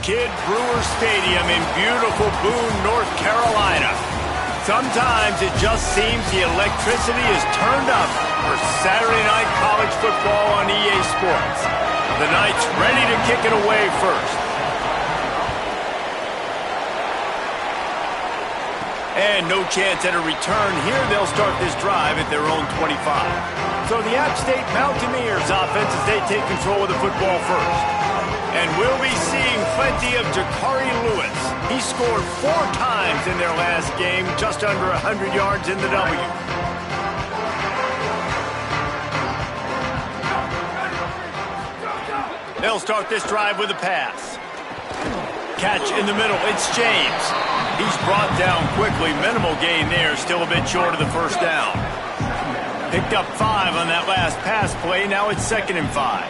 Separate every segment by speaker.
Speaker 1: Kidd Brewer Stadium in beautiful Boone, North Carolina. Sometimes it just seems the electricity is turned up for Saturday night college football on EA Sports. The Knights ready to kick it away first. And no chance at a return here. They'll start this drive at their own 25. So the App State Mountaineers offense as they take control of the football first. And we'll be seeing plenty of Jakari Lewis. He scored 4 times in their last game, just under 100 yards in the W. They'll start this drive with a pass. Catch in the middle, it's James. He's brought down quickly, minimal gain there, still a bit short of the first down. Picked up 5 on that last pass play, now it's 2nd and 5.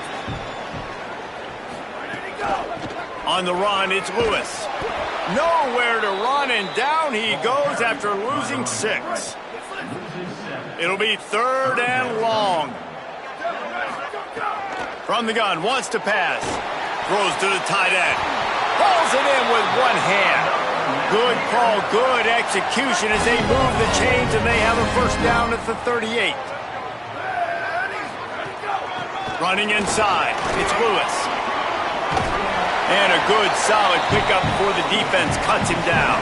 Speaker 1: On the run, it's Lewis. Nowhere to run, and down he goes after losing 6. It'll be 3rd and long. From the gun, wants to pass. Throws to the tight end. Pulls it in with one hand. Good call, good execution as they move the chains, and they have a first down at the 38. Running inside, it's Lewis. And a good, solid pickup before the defense cuts him down.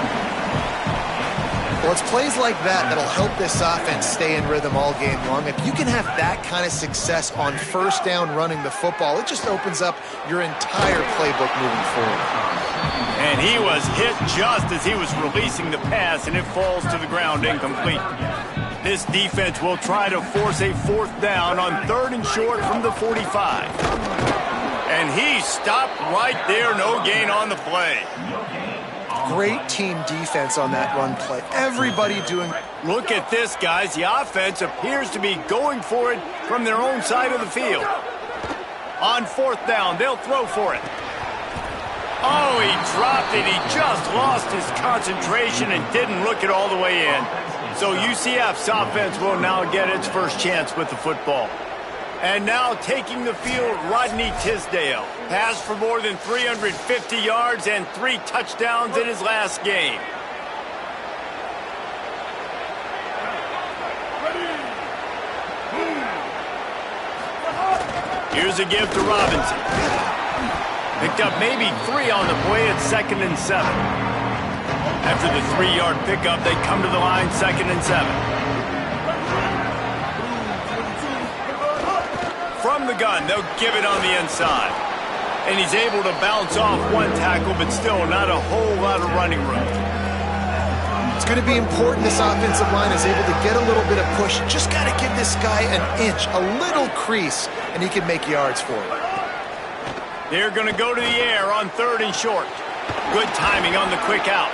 Speaker 2: Well, it's plays like that that'll help this offense stay in rhythm all game long. If you can have that kind of success on first down running the football, it just opens up your entire playbook moving forward.
Speaker 1: And he was hit just as he was releasing the pass, and it falls to the ground incomplete. This defense will try to force a 4th down on 3rd and short from the 45. And he stopped right there, no gain on the play.
Speaker 2: Great team defense on that run play. Everybody doing...
Speaker 1: Look at this, guys. The offense appears to be going for it from their own side of the field. On 4th down, they'll throw for it. Oh, he dropped it. He just lost his concentration and didn't look it all the way in. So UCF's offense will now get its first chance with the football. And now taking the field, Rodney Tisdale. Passed for more than 350 yards and 3 touchdowns in his last game. Here's a give to Robinson. Picked up maybe 3 on the play at 2nd and 7. After the 3-yard pickup, they come to the line 2nd and 7. From the gun, they'll give it on the inside. And he's able to bounce off 1 tackle, but still not a whole lot of running room.
Speaker 2: It's going to be important this offensive line is able to get a little bit of push. Just got to give this guy an inch, a little crease, and he can make yards for it.
Speaker 1: They're going to go to the air on 3rd and short. Good timing on the quick out.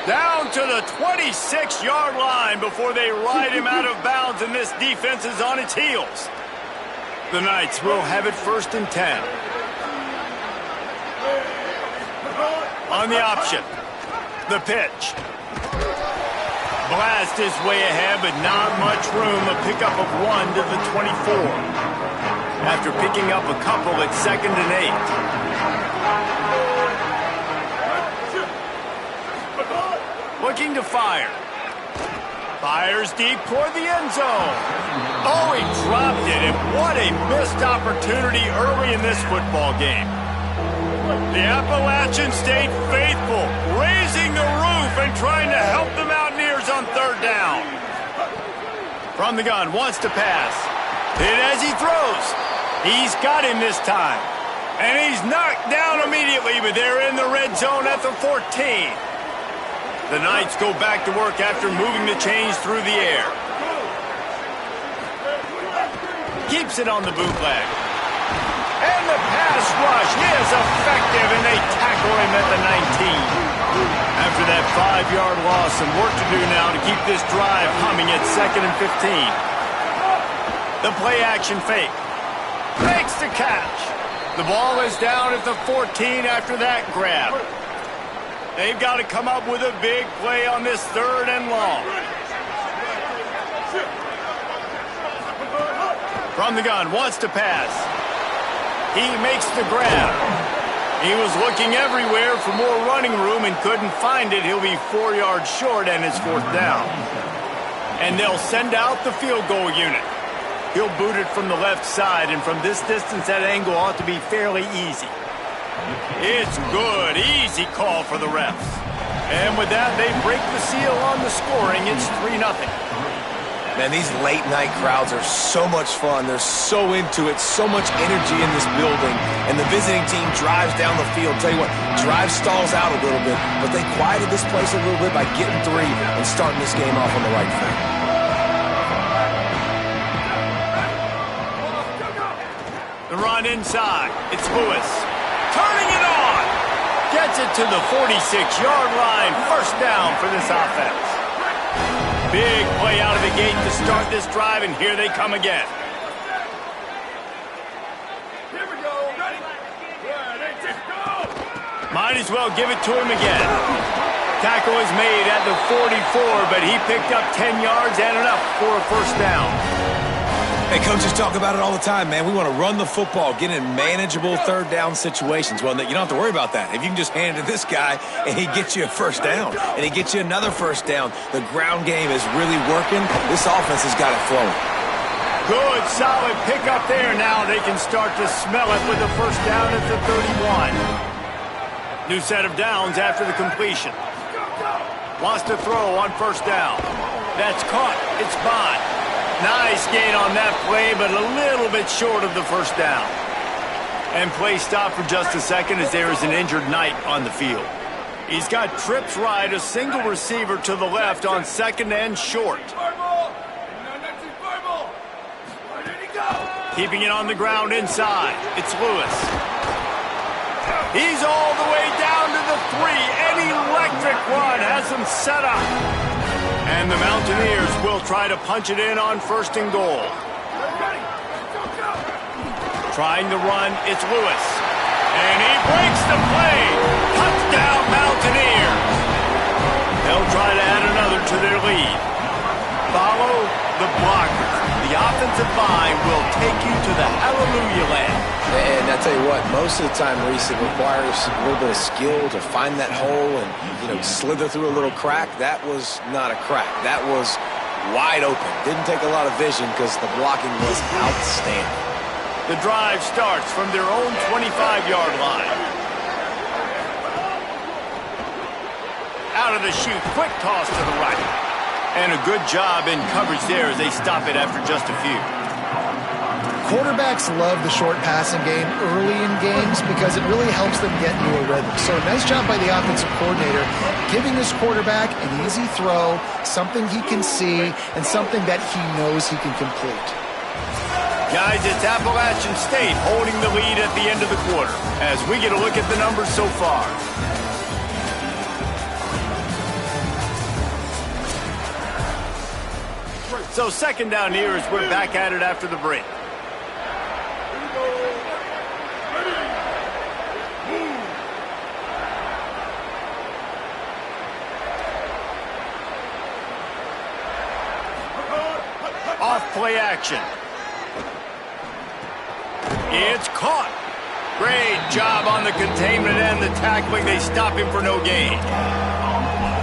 Speaker 1: Down to the 26-yard line before they ride him out of bounds, and this defense is on its heels. The Knights will have it 1st and 10. On the option, the pitch. Blast his way ahead, but not much room. A pickup of 1 to the 24. After picking up a couple at 2nd and 8. Looking to fire. Fires deep toward the end zone. Oh, he dropped it, and what a missed opportunity early in this football game. The Appalachian State faithful raising the roof and trying to help the Mountaineers on 3rd down. From the gun, wants to pass. Hit as he throws. He's got him this time. And he's knocked down immediately, but they're in the red zone at the 14. The Knights go back to work after moving the chains through the air. Keeps it on the bootleg. And the pass rush is effective, and they tackle him at the 19. After that 5-yard loss, some work to do now to keep this drive humming at 2nd and 15. The play action fake. Makes the catch. The ball is down at the 14 after that grab. They've got to come up with a big play on this 3rd and long. From the gun, wants to pass. He makes the grab. He was looking everywhere for more running room and couldn't find it. He'll be 4 yards short and it's 4th down. And they'll send out the field goal unit. He'll boot it from the left side, and from this distance, that angle ought to be fairly easy. It's good. Easy call for the refs. And with that, they break the seal on the scoring. It's 3-0.
Speaker 3: Man, these late-night crowds are so much fun. They're so into it, so much energy in this building. And the visiting team drives down the field. Tell you what, drive stalls out a little bit, but they quieted this place a little bit by getting 3 and starting this game off on the right foot.
Speaker 1: The run inside. It's Lewis. Turning it on. Gets it to the 46-yard line. 1st down for this offense. Big play out of the gate to start this drive, and here they come again.
Speaker 4: Here we go. Ready? Ready, go.
Speaker 1: Might as well give it to him again. Tackle is made at the 44, but he picked up 10 yards and enough for a 1st down.
Speaker 3: Hey, coaches talk about it all the time, man. We want to run the football, get in manageable 3rd down situations. Well, you don't have to worry about that. If you can just hand it to this guy and he gets you a 1st down and he gets you another 1st down, the ground game is really working. This offense has got it flowing.
Speaker 1: Good, solid pickup there. Now they can start to smell it with the 1st down at the 31. New set of downs after the completion. Wants to throw on 1st down. That's caught. It's Bond. Nice gain on that play, but a little bit short of the 1st down. And play stopped for just a second as there is an injured Knight on the field. He's got trips right, a single receiver to the left on 2nd and short. Keeping it on the ground inside. It's Lewis. He's all the way down to the 3. An electric run has him set up. And the Mountaineers will try to punch it in on 1st and goal. Trying to run, it's Lewis. And he breaks the play. Touchdown, Mountaineers. They'll try to add another to their lead. Follow the blocker. The offensive line will take you to the hallelujah land.
Speaker 3: And I tell you what, most of the time, Reese, it requires a little bit of skill to find that hole and, slither through a little crack. That was not a crack. That was wide open. Didn't take a lot of vision because the blocking was outstanding.
Speaker 1: The drive starts from their own 25-yard line. Out of the chute, quick toss to the right. And a good job in coverage there as they stop it after just a few.
Speaker 2: Quarterbacks love the short passing game early in games because it really helps them get into a rhythm. So nice job by the offensive coordinator giving his quarterback an easy throw, something he can see, and something that he knows he can complete.
Speaker 1: Guys, it's Appalachian State holding the lead at the end of the quarter as we get a look at the numbers so far. So 2nd down here as we're back at it after the break. Off play action. It's caught. Great job on the containment and the tackling. They stop him for no gain.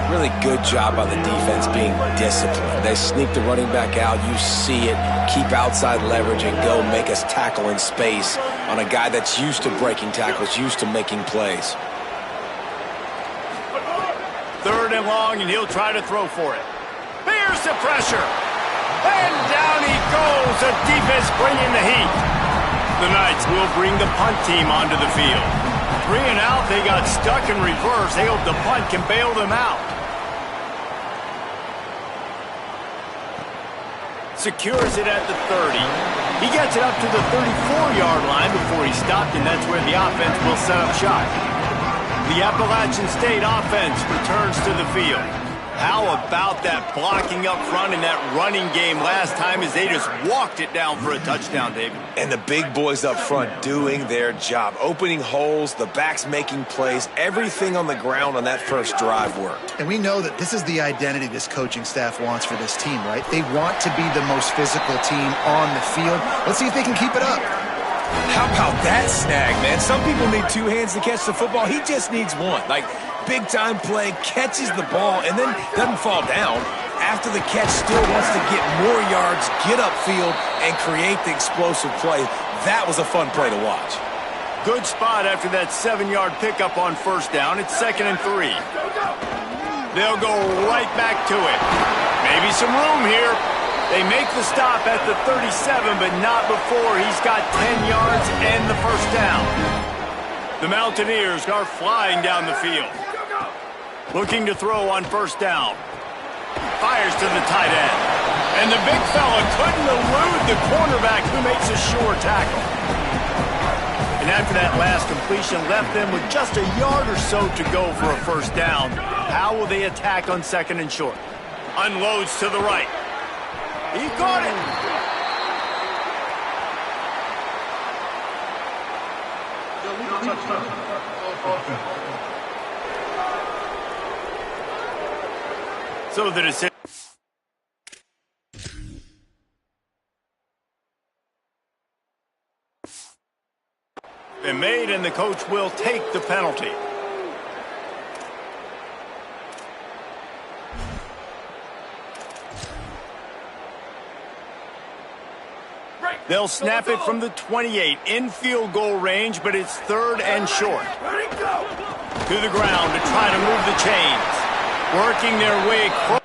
Speaker 3: Really good job by the defense being disciplined. They sneak the running back out. You see it. Keep outside leverage and go make us tackle in space on a guy that's used to breaking tackles, used to making plays.
Speaker 1: 3rd and long, and he'll try to throw for it. Here's the pressure. And down he goes. The defense bringing the heat. The Knights will bring the punt team onto the field. 3 and out, they got stuck in reverse. They hope the punt can bail them out. Secures it at the 30. He gets it up to the 34-yard line before he stopped, and that's where the offense will set up shop. The Appalachian State offense returns to the field. How about that blocking up front in that running game last time as they just walked it down for a touchdown, David?
Speaker 3: And the big boys up front doing their job, opening holes, the backs making plays, everything on the ground on that first drive worked.
Speaker 2: And we know that this is the identity this coaching staff wants for this team, right? They want to be the most physical team on the field. Let's see if they can keep it up.
Speaker 3: How about that snag, man? Some people need two hands to catch the football. He just needs one. Like, big-time play, catches the ball, and then doesn't fall down. After the catch, still wants to get more yards, get upfield, and create the explosive play. That was a fun play to watch.
Speaker 1: Good spot after that 7-yard pickup on first down. It's 2nd and 3. They'll go right back to it. Maybe some room here. They make the stop at the 37, but not before he's got 10 yards and the first down. The Mountaineers are flying down the field. Looking to throw on first down. Fires to the tight end. And the big fella couldn't elude the cornerback who makes a sure tackle. And after that last completion, left them with just a yard or so to go for a first down. How will they attack on 2nd and short? Unloads to the right. He got it. So the decision. Been made, and the coach will take the penalty. They'll snap it from the 28 in field goal range, but it's 3rd and short. To the ground to try to move the chains. Working their way close.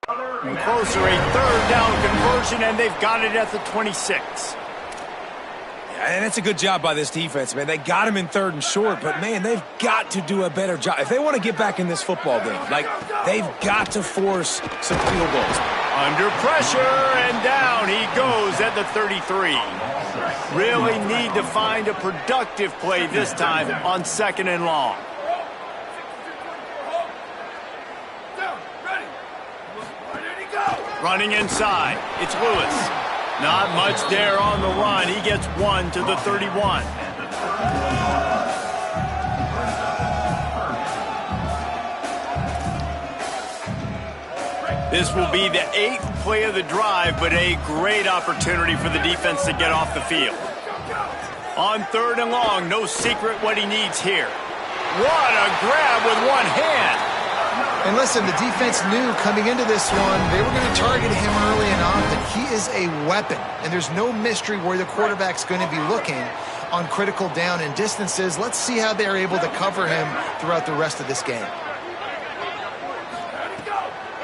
Speaker 1: Closer, a 3rd down conversion, and they've got it at the 26.
Speaker 3: Yeah, and it's a good job by this defense, man. They got him in 3rd and short, but, man, they've got to do a better job. If they want to get back in this football game, like, they've got to force some field goals.
Speaker 1: Under pressure, and down he goes at the 33. Really need to find a productive play this time on 2nd and long. Running inside, it's Lewis. Not much there on the run. He gets 1 to the 31. This will be the 8th play of the drive, but a great opportunity for the defense to get off the field. On 3rd and long, no secret what he needs here. What a grab with one hand.
Speaker 2: And listen, the defense knew coming into this one, they were going to target him early and often. He is a weapon, and there's no mystery where the quarterback's going to be looking on critical down and distances. Let's see how they're able to cover him throughout the rest of this game.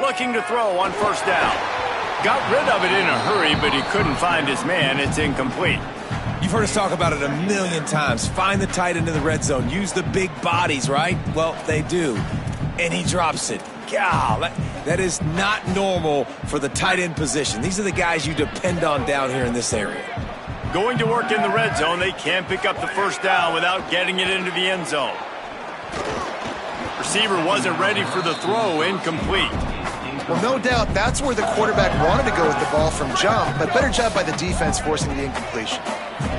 Speaker 1: Looking to throw on first down. Got rid of it in a hurry, but he couldn't find his man. It's incomplete.
Speaker 3: You've heard us talk about it a million times. Find the tight end in the red zone. Use the big bodies, right? Well, they do. And he drops it. God, that is not normal for the tight end position. These are the guys you depend on down here in this area.
Speaker 1: Going to work in the red zone. They can't pick up the first down without getting it into the end zone. Receiver wasn't ready for the throw. Incomplete.
Speaker 2: Well, no doubt that's where the quarterback wanted to go with the ball from jump, but better job by the defense forcing the incompletion.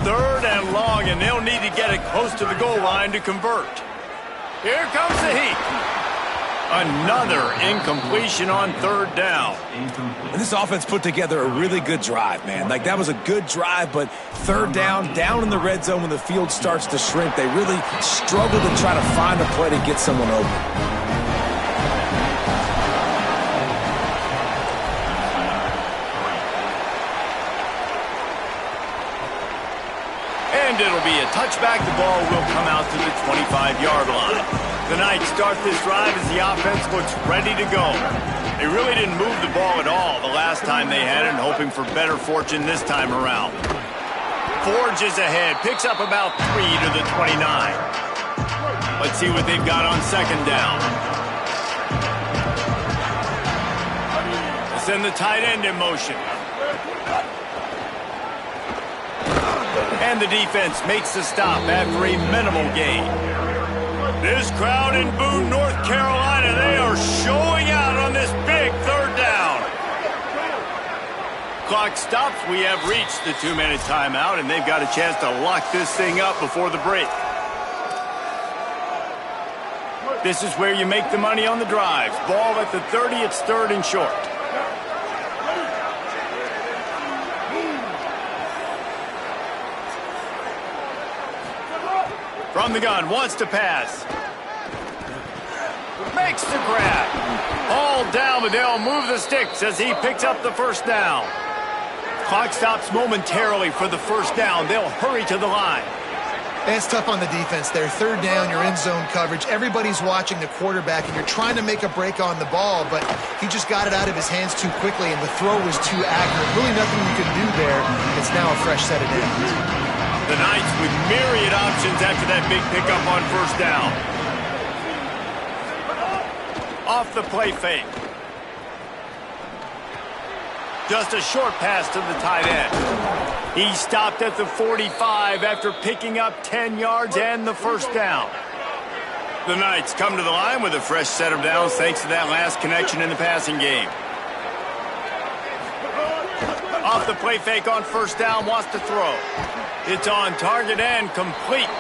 Speaker 1: 3rd and long, and they'll need to get it close to the goal line to convert. Here comes the heat. Another incompletion on 3rd down.
Speaker 3: And this offense put together a really good drive, man. Like, that was a good drive, but 3rd down in the red zone when the field starts to shrink, they really struggle to try to find a play to get someone open.
Speaker 1: And it'll be a touchback. The ball will come out to the 25-yard line. The Knights start this drive as the offense looks ready to go. They really didn't move the ball at all the last time they had it, and hoping for better fortune this time around. Forges ahead, picks up about 3 to the 29. Let's see what they've got on 2nd down. Send the tight end in motion. And the defense makes the stop after a minimal gain. This crowd in Boone, North Carolina, they are showing out on this big third down. Clock stops. We have reached the 2-minute timeout, and they've got a chance to lock this thing up before the break. This is where you make the money on the drives. Ball at the 30, it's third and short. From the gun, wants to pass. Makes the grab. All down, but they'll move the sticks as he picks up the first down. Clock stops momentarily for the first down. They'll hurry to the line.
Speaker 2: And it's tough on the defense there. Third down, you're in zone coverage. Everybody's watching the quarterback, and you're trying to make a break on the ball, but he just got it out of his hands too quickly, and the throw was too accurate. Really nothing you can do there. It's now a fresh set of downs.
Speaker 1: The Knights with myriad options after that big pickup on first down. Off the play fake. Just a short pass to the tight end. He stopped at the 45 after picking up 10 yards and the first down. The Knights come to the line with a fresh set of downs thanks to that last connection in the passing game. Off the play fake on first down, wants to throw. It's on target and complete.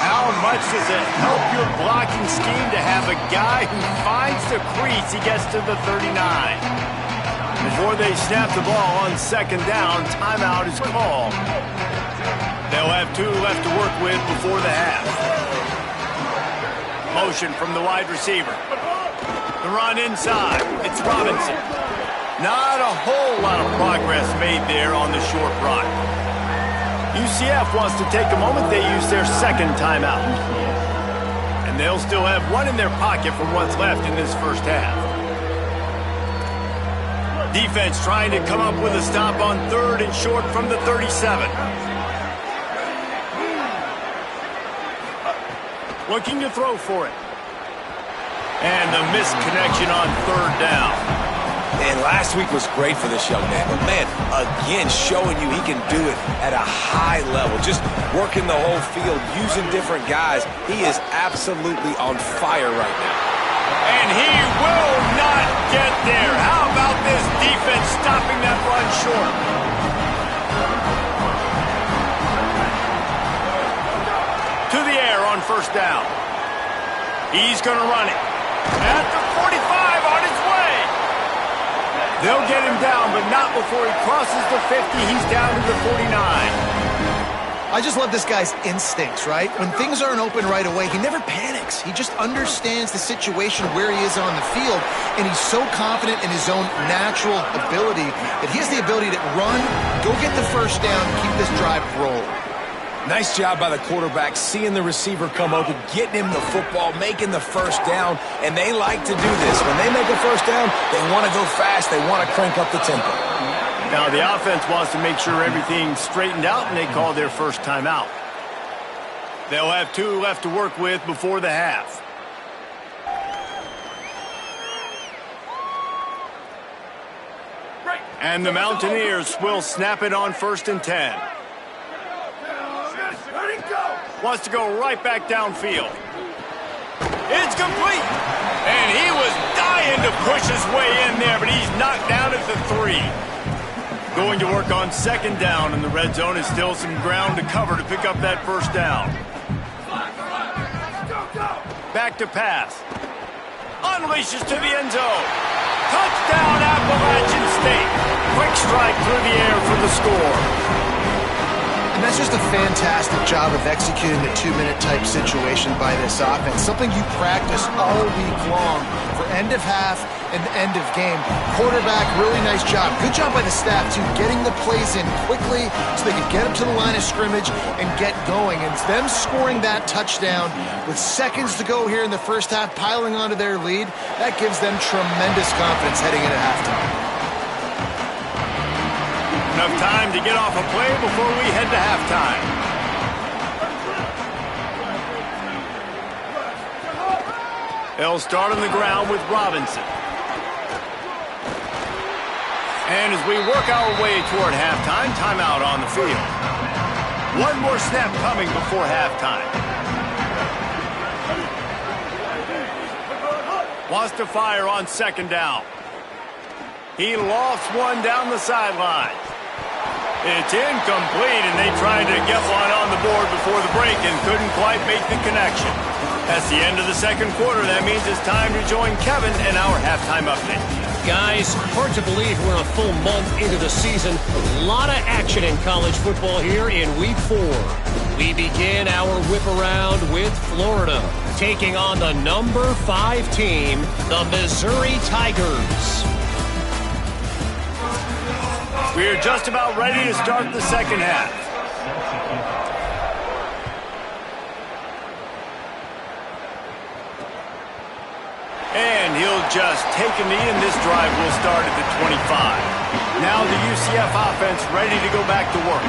Speaker 1: How much does it help your blocking scheme to have a guy who finds the crease, he gets to the 39. Before they snap the ball on second down, timeout is called. They'll have 2 left to work with before the half. Motion from the wide receiver. The run inside. It's Robinson. Not a whole lot of progress made there on the short run. UCF wants to take a moment. They use their second timeout. And they'll still have one in their pocket from what's left in this first half. Defense trying to come up with a stop on third and short from the 37. Looking to throw for it. And the missed connection on third down.
Speaker 3: And last week was great for this young man. But, man, again, showing you he can do it at a high level. Just working the whole field, using different guys. He is absolutely on fire right now.
Speaker 1: And he will not get there. How about this defense stopping that run short? To the air on first down. He's going to run it. At the 45 on his way. They'll get him down, but not before he crosses the 50. He's down to the 49.
Speaker 2: I just love this guy's instincts, right? When things aren't open right away, he never panics. He just understands the situation where he is on the field, and he's so confident in his own natural ability that he has the ability to run, go get the first down, and keep this drive rolling.
Speaker 3: Nice job by the quarterback, seeing the receiver come open, getting him the football, making the first down, and they like to do this. When they make a first down, they want to go fast, they want to crank up the tempo.
Speaker 1: Now the offense wants to make sure everything's straightened out, and they call their first timeout. They'll have 2 left to work with before the half. And the Mountaineers will snap it on first and 10. Wants to go right back downfield. It's complete. And he was dying to push his way in there, but he's knocked down at the 3. Going to work on second down, and the red zone is still some ground to cover to pick up that first down. Back to pass. Unleashes to the end zone. Touchdown, Appalachian State. Quick strike through the air for the score.
Speaker 2: And that's just a fantastic job of executing the 2-minute type situation by this offense. Something you practice all week long for end of half and end of game. Quarterback, really nice job. Good job by the staff, too, getting the plays in quickly so they could get up to the line of scrimmage and get going. And it's them scoring that touchdown with seconds to go here in the first half, piling onto their lead. That gives them tremendous confidence heading into halftime.
Speaker 1: Enough time to get off a play before we head to halftime. They'll start on the ground with Robinson. And as we work our way toward halftime, timeout on the field. One more snap coming before halftime. Wants to fire on second down. He lofts one down the sideline. It's incomplete, and they tried to get one on the board before the break and couldn't quite make the connection. That's the end of the second quarter. That means it's time to join Kevin in our halftime update.
Speaker 5: Guys, hard to believe we're a full month into the season. A lot of action in college football here in Week 4. We begin our whip around with Florida, taking on the number 5 team, the Missouri Tigers.
Speaker 1: We're just about ready to start the second half. And he'll just take a knee, and this drive will start at the 25. Now the UCF offense ready to go back to work.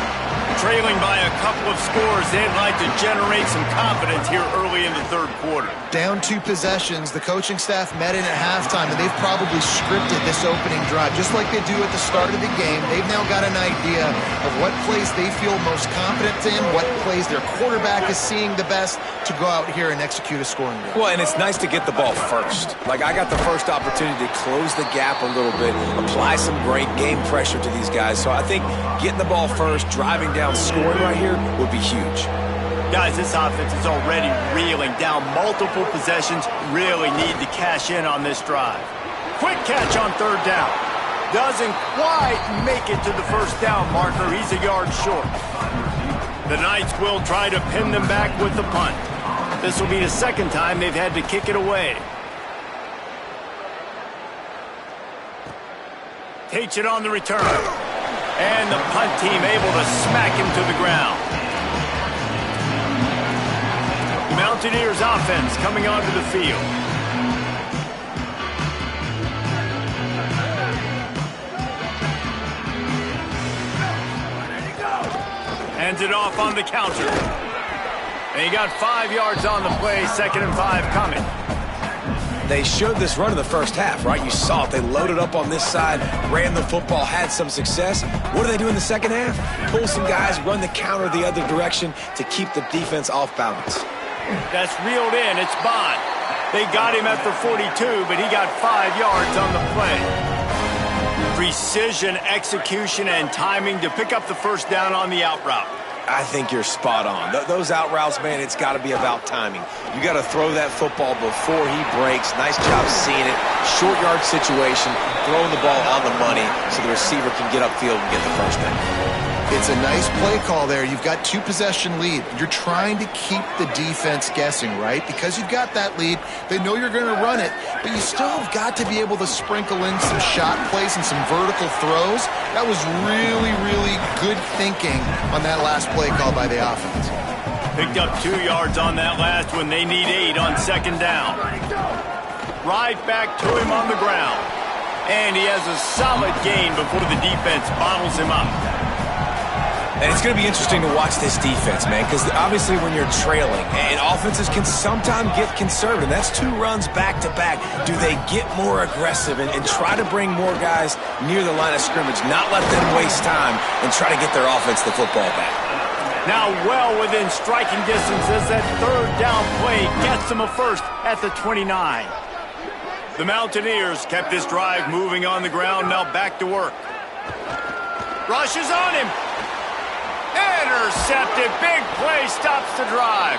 Speaker 1: Trailing by a couple of scores, they'd like to generate some confidence here early in the third quarter.
Speaker 2: Down 2 possessions, the coaching staff met in at halftime, and they've probably scripted this opening drive. Just like they do at the start of the game, they've now got an idea of what plays they feel most confident in, what plays their quarterback is seeing the best to go out here and execute a scoring drive.
Speaker 3: Well, and it's nice to get the ball first. Like, I got the first opportunity to close the gap a little bit, apply some great game pressure to these guys. So I think getting the ball first, driving down, scoring right here would be huge.
Speaker 1: Guys, this offense is already reeling down multiple possessions. Really need to cash in on this drive. Quick catch on third down. Doesn't quite make it to the first down marker. He's a yard short. The Knights will try to pin them back with the punt. This will be the second time they've had to kick it away. Takes it on the return. And the punt team able to smack him to the ground. Mountaineers offense coming onto the field. Hands it off on the counter. And he got 5 yards on the play, 2nd and 5 coming.
Speaker 3: They showed this run in the first half, right? You saw it. They loaded up on this side, ran the football, had some success. What do they do in the second half? Pull some guys, run the counter the other direction to keep the defense off balance.
Speaker 1: That's reeled in. It's Bond. They got him at the 42, but he got 5 yards on the play. Precision, execution, and timing to pick up the first down on the out route.
Speaker 3: I think you're spot on. Those out routes, man, it's got to be about timing. You got to throw that football before he breaks. Nice job seeing it. Short yard situation, throwing the ball on the money so the receiver can get upfield and get the first down.
Speaker 2: It's a nice play call there. You've got 2 possession lead. You're trying to keep the defense guessing, right? Because you've got that lead, they know you're going to run it, but you still have got to be able to sprinkle in some shot plays and some vertical throws. That was really, really good thinking on that last play call by the offense.
Speaker 1: Picked up 2 yards on that last one. They need 8 on second down. Right back to him on the ground. And he has a solid gain before the defense bottles him up.
Speaker 3: And it's going to be interesting to watch this defense, man, because obviously when you're trailing, and offenses can sometimes get conservative. That's 2 runs back-to-back. Do they get more aggressive and try to bring more guys near the line of scrimmage, not let them waste time, and try to get their offense the football back?
Speaker 1: Now well within striking distance as that third down play gets them a first at the 29. The Mountaineers kept this drive moving on the ground, now back to work. Rushes on him. Intercepted. Big play stops the drive.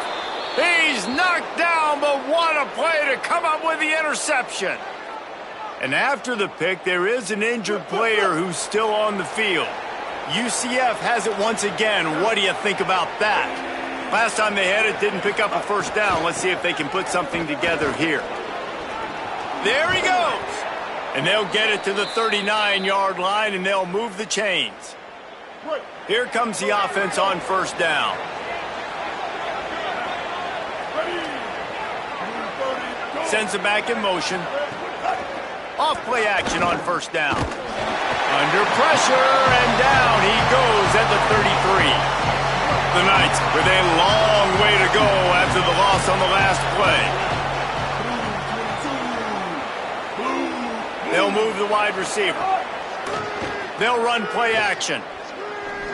Speaker 1: He's knocked down, but what a play to come up with the interception. And after the pick, there is an injured player who's still on the field. UCF has it once again. What do you think about that? Last time they had it, didn't pick up a first down. Let's see if they can put something together here. There he goes. And they'll get it to the 39-yard line, and they'll move the chains. Here comes the offense on first down. Sends it back in motion. Off play action on first down. Under pressure, and down he goes at the 33. The Knights with a long way to go after the loss on the last play. They'll move the wide receiver. They'll run play action.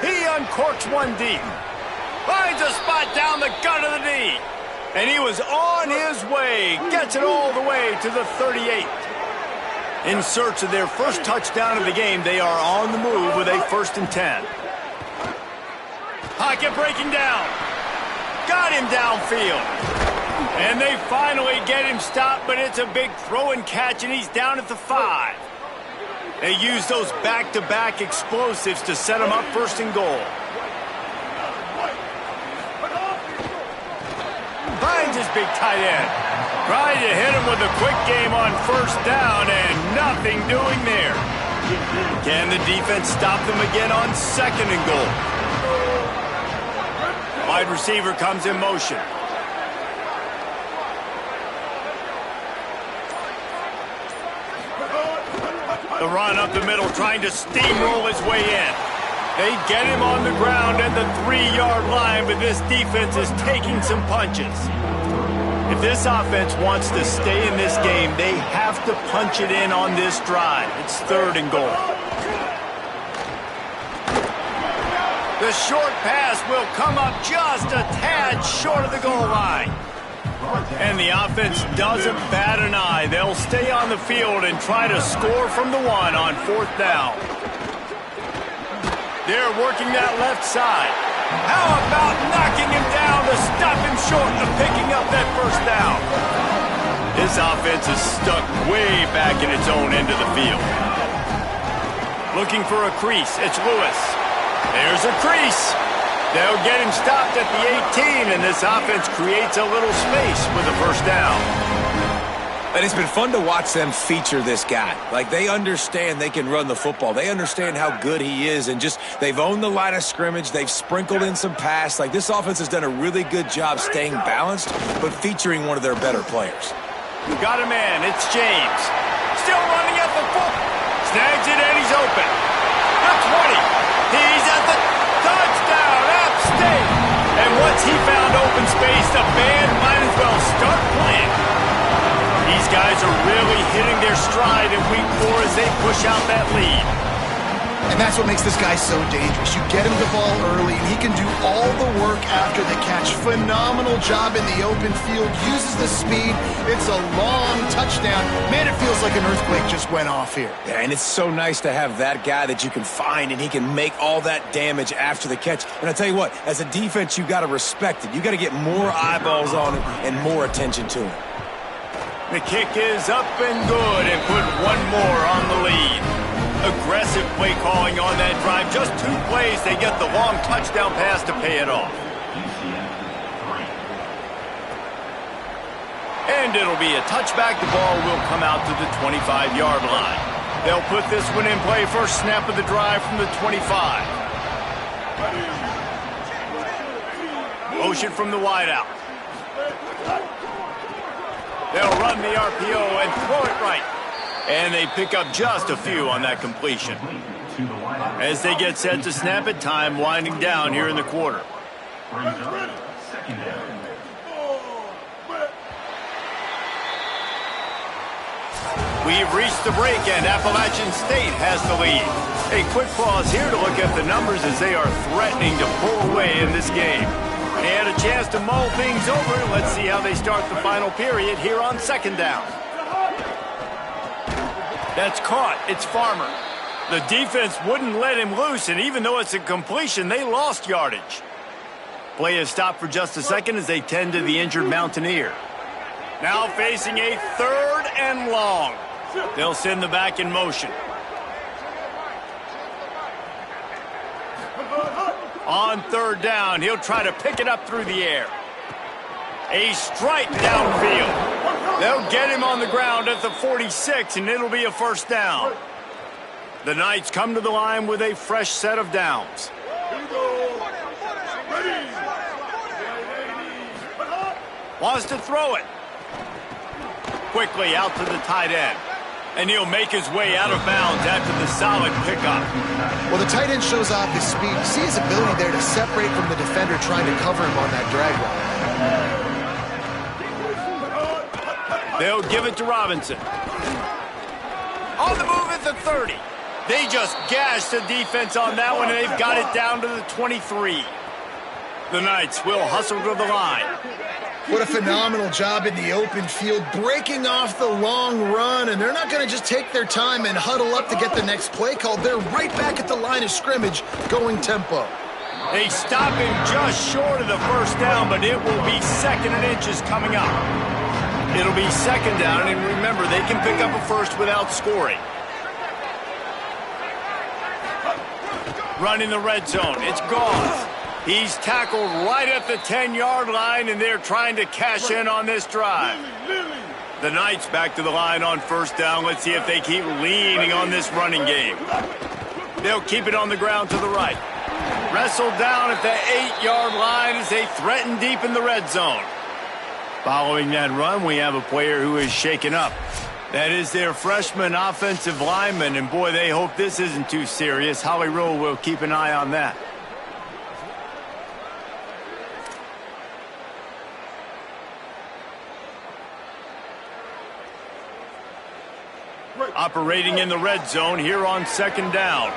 Speaker 1: He uncorks one deep. Finds a spot down the gut of the knee. And he was on his way. Gets it all the way to the 38. In search of their first touchdown of the game, they are on the move with a 1st and 10. Pocket breaking down. Got him downfield. And they finally get him stopped, but it's a big throw and catch, and he's down at the 5. They use those back-to-back explosives to set him up 1st and goal. Finds his big tight end. Trying to hit him with a quick game on 1st down, and nothing doing there. Can the defense stop them again on 2nd and goal? Wide receiver comes in motion. The run up the middle, trying to steamroll his way in. They get him on the ground at the 3-yard line, but this defense is taking some punches. If this offense wants to stay in this game, they have to punch it in on this drive. It's 3rd and goal. The short pass will come up just a tad short of the goal line. And the offense doesn't bat an eye. They'll stay on the field and try to score from the 1 on 4th down. They're working that left side. How about knocking him down to stop him short of picking up that 1st down? This offense is stuck way back in its own end of the field. Looking for a crease. It's Lewis. There's a crease. They'll get him stopped at the 18, and this offense creates a little space with a 1st down.
Speaker 3: And it's been fun to watch them feature this guy. Like, they understand they can run the football. They understand how good he is, and just they've owned the line of scrimmage. They've sprinkled in some pass. Like, this offense has done a really good job staying balanced, but featuring one of their better players.
Speaker 1: Got a man. It's James. Still running at the full. Snags it, and he's open. The 20. He's at the touchdown. App State. And once he found open space, the band might as well start playing. These guys are really hitting their stride in week 4 as they push out that lead.
Speaker 2: And that's what makes this guy so dangerous. You get him the ball early, and he can do all the work after the catch. Phenomenal job in the open field. Uses the speed. It's a long touchdown. Man, it feels like an earthquake just went off here.
Speaker 3: Yeah, and it's so nice to have that guy that you can find, and he can make all that damage after the catch. And I tell you what, as a defense, you got to respect it. You got to get more eyeballs on it and more attention to it.
Speaker 1: The kick is up and good, and put one more on the lead. Aggressive play calling on that drive. Just 2 plays, they get the long touchdown pass to pay it off. And it'll be a touchback. The ball will come out to the 25-yard line. They'll put this one in play. First snap of the drive from the 25. Motion from the wideout. They'll run the RPO and throw it right. And they pick up just a few on that completion. As they get set to snap it, time winding down here in the quarter. We've reached the break, and Appalachian State has the lead. A quick pause here to look at the numbers as they are threatening to pull away in this game. They had a chance to mull things over. Let's see how they start the final period here on 2nd down. That's caught. It's Farmer. The defense wouldn't let him loose, and even though it's a completion, they lost yardage. Play is stopped for just a second as they tend to the injured Mountaineer. Now facing a 3rd and long. They'll send the back in motion. On 3rd down, he'll try to pick it up through the air. A strike downfield. They'll get him on the ground at the 46, and it'll be a 1st down. The Knights come to the line with a fresh set of downs. Wants to throw it. Quickly out to the tight end. And he'll make his way out of bounds after the solid pickup.
Speaker 2: Well, the tight end shows off his speed. You see his ability there to separate from the defender trying to cover him on that drag route.
Speaker 1: They'll give it to Robinson. On the move at the 30. They just gashed the defense on that one, and they've got it down to the 23. The Knights will hustle to the line.
Speaker 2: What a phenomenal job in the open field, breaking off the long run, and they're not going to just take their time and huddle up to get the next play called. They're right back at the line of scrimmage, going tempo.
Speaker 1: They stop him just short of the first down, but it will be 2nd and inches coming up. It'll be 2nd down, and remember, they can pick up a first without scoring. Running the red zone. It's Goff. He's tackled right at the 10-yard line, and they're trying to cash in on this drive. The Knights back to the line on 1st down. Let's see if they keep leaning on this running game. They'll keep it on the ground to the right. Wrestled down at the 8-yard line as they threaten deep in the red zone. Following that run, we have a player who is shaken up. That is their freshman offensive lineman, and boy, they hope this isn't too serious. Holly Rowe will keep an eye on that. Operating in the red zone here on 2nd down.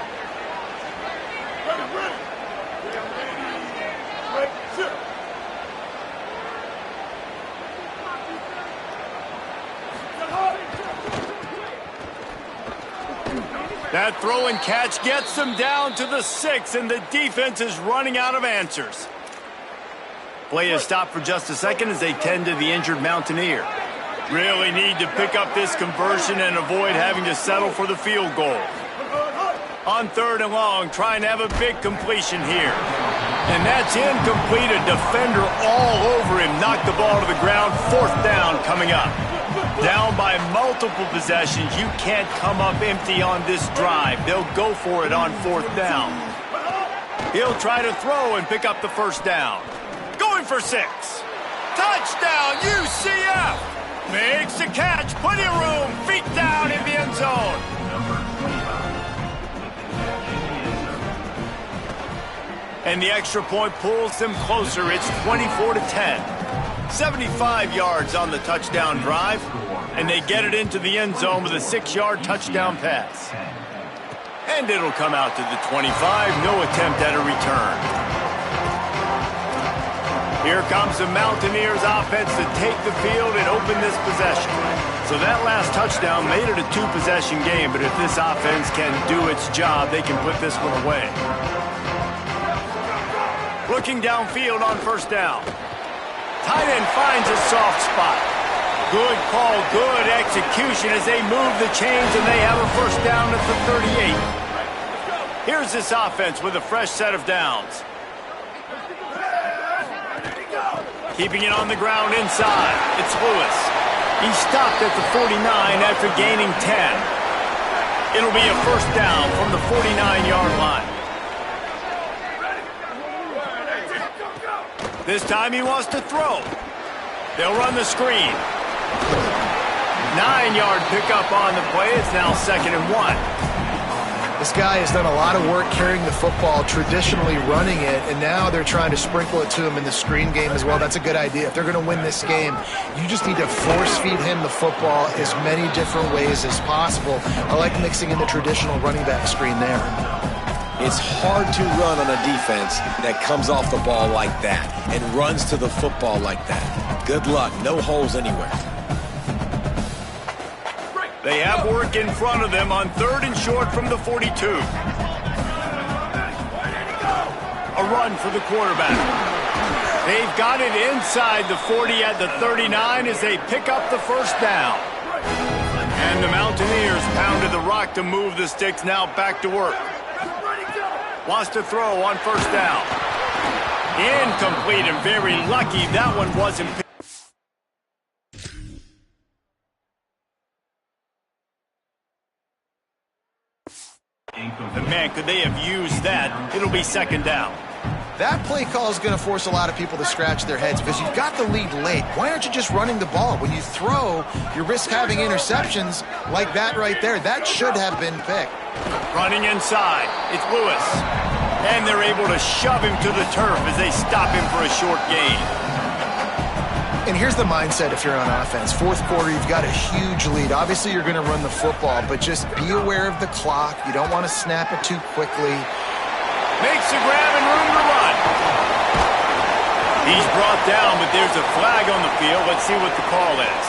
Speaker 1: That throw and catch gets them down to the 6, and the defense is running out of answers. Play is stopped for just a second as they tend to the injured Mountaineer. Really need to pick up this conversion and avoid having to settle for the field goal. On 3rd and long, trying to have a big completion here. And that's incomplete. A defender all over him. Knocked the ball to the ground. 4th down coming up. Down by multiple possessions. You can't come up empty on this drive. They'll go for it on 4th down. He'll try to throw and pick up the 1st down. Going for 6. Touchdown, UCF! Makes the catch, plenty of room, feet down in the end zone. And the extra point pulls them closer. It's 24-10. 75 yards on the touchdown drive, and they get it into the end zone with a 6-yard touchdown pass. And it'll come out to the 25, no attempt at a return. Here comes the Mountaineers offense to take the field and open this possession. So that last touchdown made it a 2-possession game, but if this offense can do its job, they can put this one away. Looking downfield on 1st down. Tight end finds a soft spot. Good call, good execution as they move the chains, and they have a 1st down at the 38. Here's this offense with a fresh set of downs. Keeping it on the ground inside. It's Lewis. He stopped at the 49 after gaining 10. It'll be a 1st down from the 49-yard line. This time he wants to throw. They'll run the screen. 9-yard pickup on the play. It's now 2nd and 1.
Speaker 2: This guy has done a lot of work carrying the football, traditionally running it, and now they're trying to sprinkle it to him in the screen game as well. That's a good idea. If they're going to win this game, you just need to force-feed him the football as many different ways as possible. I like mixing in the traditional running back screen there.
Speaker 3: It's hard to run on a defense that comes off the ball like that and runs to the football like that. Good luck. No holes anywhere.
Speaker 1: They have work in front of them on 3rd and short from the 42. A run for the quarterback. They've got it inside the 40 at the 39 as they pick up the 1st down. And the Mountaineers pounded the rock to move the sticks, now back to work. Wants to throw on 1st down. Incomplete, and very lucky that one wasn't picked. And man, could they have used that? It'll be 2nd down.
Speaker 2: That play call is going to force a lot of people to scratch their heads because you've got the lead late. Why aren't you just running the ball? When you throw, you risk having interceptions like that right there. That should have been picked.
Speaker 1: Running inside, it's Lewis. And they're able to shove him to the turf as they stop him for a short gain.
Speaker 2: And here's the mindset if you're on offense. 4th quarter, you've got a huge lead. Obviously, you're going to run the football, but just be aware of the clock. You don't want to snap it too quickly.
Speaker 1: Makes the grab and room to run. He's brought down, but there's a flag on the field. Let's see what the call is.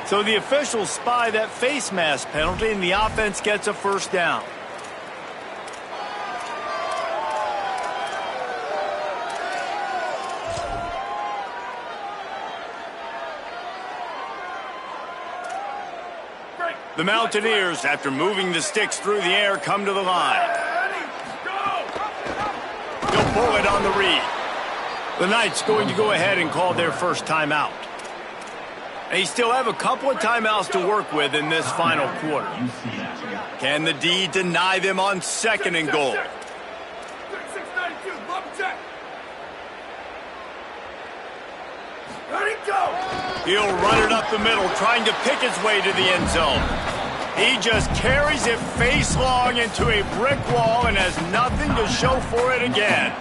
Speaker 1: So the officials spy that face mask penalty, and the offense gets a first down. The Mountaineers, after moving the sticks through the air, come to the line. They'll pull it on the read. The Knights going to go ahead and call their first timeout. They still have a couple of timeouts to work with in this final quarter. Can the D deny them on 2nd and goal? He'll run it up the middle, trying to pick his way to the end zone. He just carries it face long into a brick wall and has nothing to show for it again.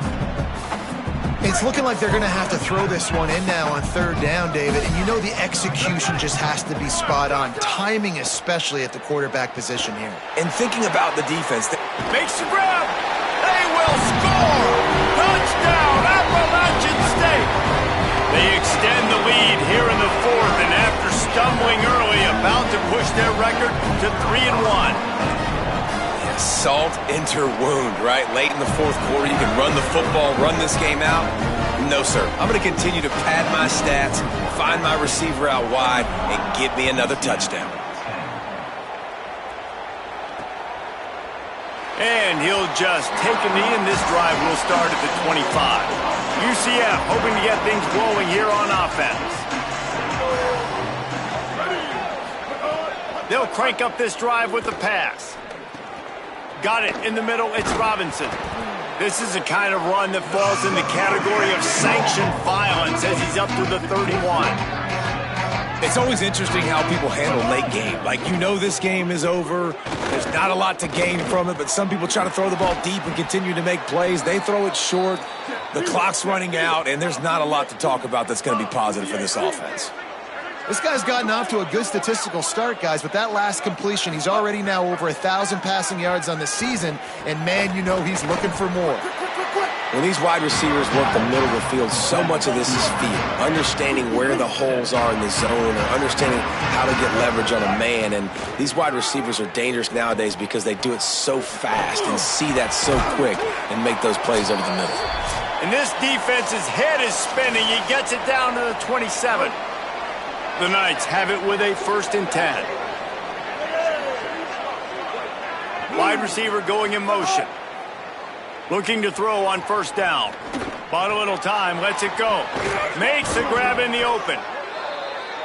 Speaker 2: It's looking like they're going to have to throw this one in now on 3rd down, David. And you know the execution just has to be spot on. Timing especially at the quarterback position here.
Speaker 3: And thinking about the defense.
Speaker 1: Makes the grab. They will score. Touchdown, Appalachian State. They extend the lead here in the 4th, and after stumbling early, about to push their record to 3-1.
Speaker 3: Salt into wound, right? Late in the 4th quarter, you can run the football, run this game out. No, sir. I'm going to continue to pad my stats, find my receiver out wide, and get me another touchdown.
Speaker 1: And he'll just take a knee, and this drive will start at the 25. UCF hoping to get things rolling here on offense. They'll crank up this drive with the pass. Got it in the middle. It's Robinson. This is the kind of run that falls in the category of sanctioned violence as he's up to the 31.
Speaker 3: It's always interesting how people handle late game. Like, you know this game is over. There's not a lot to gain from it, but some people try to throw the ball deep and continue to make plays. They throw it short. The clock's running out, and there's not a lot to talk about that's going to be positive for this offense.
Speaker 2: This guy's gotten off to a good statistical start, guys, but that last completion, he's already now over 1,000 passing yards on the season, and man, you know he's looking for more.
Speaker 3: When these wide receivers work the middle of the field, so much of this is feel. Understanding where the holes are in the zone or understanding how to get leverage on a man. And these wide receivers are dangerous nowadays because they do it so fast and see that so quick and make those plays over the middle.
Speaker 1: And this defense's head is spinning. He gets it down to the 27. The Knights have it with a 1st and 10. Wide receiver going in motion. Looking to throw on 1st down. Bought a little time, lets it go. Makes the grab in the open.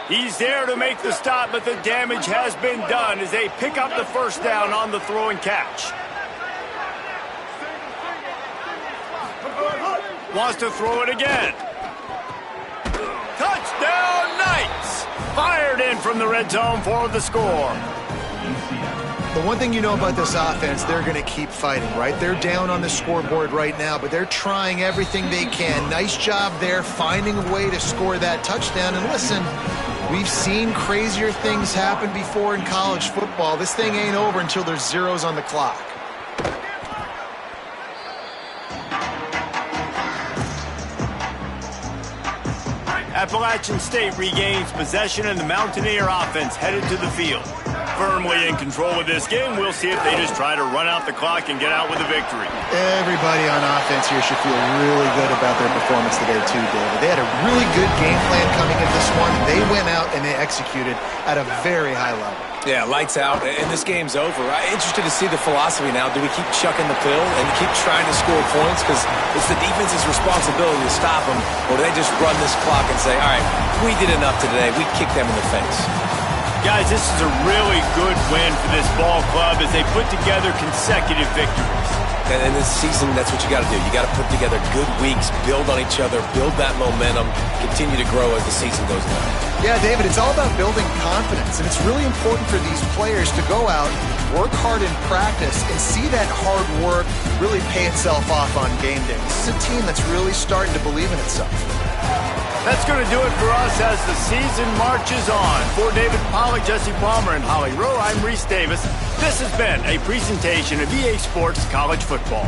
Speaker 1: He's there to make the stop, but the damage has been done as they pick up the 1st down on the throw and catch. Wants to throw it again. Touchdown, Knights! Fired in from the red zone for the score.
Speaker 2: The one thing you know about this offense, they're going to keep fighting, right? They're down on the scoreboard right now, but they're trying everything they can. Nice job there, finding a way to score that touchdown. And listen, we've seen crazier things happen before in college football. This thing ain't over until there's zeros on the clock.
Speaker 1: Appalachian State regains possession, and the Mountaineer offense headed to the field. Firmly in control of this game. We'll see if they just try to run out the clock and get out with a victory.
Speaker 2: Everybody on offense here should feel really good about their performance today too, David. They had a really good game plan coming in this one. They went out and they executed at a very high level.
Speaker 3: Yeah, lights out, and this game's over. I'm interested to see the philosophy now. Do we keep chucking the pill and keep trying to score points? Because it's the defense's responsibility to stop them. Or do they just run this clock and say, all right, we did enough today. We kicked them in the face.
Speaker 1: Guys, this is a really good win for this ball club as they put together consecutive victories.
Speaker 3: And in this season, that's what you got to do. You got to put together good weeks, build on each other, build that momentum, continue to grow as the season goes on.
Speaker 2: Yeah, David, it's all about building confidence, and it's really important for these players to go out, work hard in practice, and see that hard work really pay itself off on game day. This is a team that's really starting to believe in itself.
Speaker 1: That's going to do it for us as the season marches on. For David Pollack, Jesse Palmer, and Holly Rowe, I'm Reese Davis. This has been a presentation of EA Sports College Football.